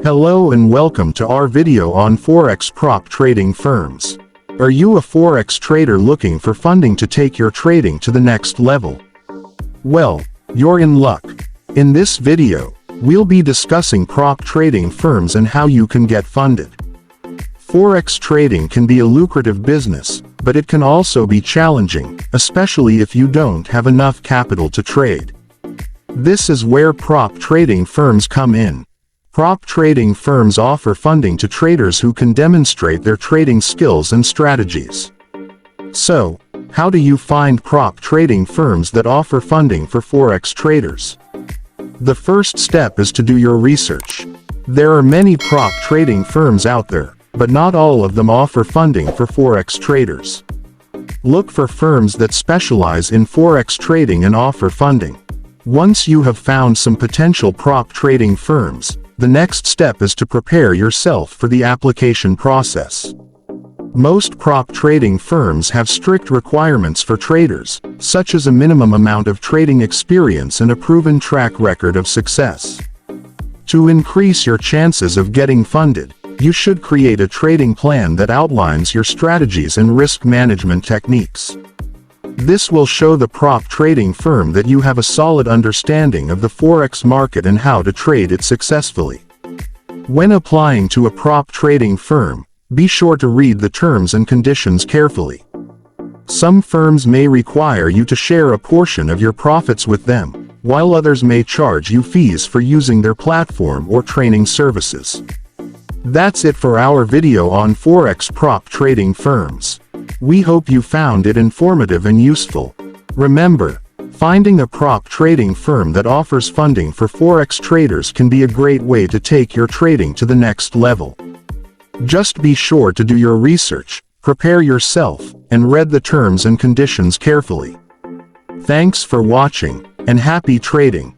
Hello and welcome to our video on Forex Prop Trading Firms. Are you a Forex trader looking for funding to take your trading to the next level? Well, you're in luck. In this video, we'll be discussing prop trading firms and how you can get funded. Forex trading can be a lucrative business, but it can also be challenging, especially if you don't have enough capital to trade. This is where prop trading firms come in. Prop trading firms offer funding to traders who can demonstrate their trading skills and strategies. So, how do you find prop trading firms that offer funding for Forex traders? The first step is to do your research. There are many prop trading firms out there, but not all of them offer funding for Forex traders. Look for firms that specialize in Forex trading and offer funding. Once you have found some potential prop trading firms, the next step is to prepare yourself for the application process. Most prop trading firms have strict requirements for traders, such as a minimum amount of trading experience and a proven track record of success. To increase your chances of getting funded, you should create a trading plan that outlines your strategies and risk management techniques. This will show the prop trading firm that you have a solid understanding of the Forex market and how to trade it successfully. When applying to a prop trading firm, be sure to read the terms and conditions carefully. Some firms may require you to share a portion of your profits with them, while others may charge you fees for using their platform or training services. That's it for our video on Forex prop trading firms. We hope you found it informative and useful. Remember, finding a prop trading firm that offers funding for Forex traders can be a great way to take your trading to the next level. Just be sure to do your research, prepare yourself, and read the terms and conditions carefully. Thanks for watching, and happy trading.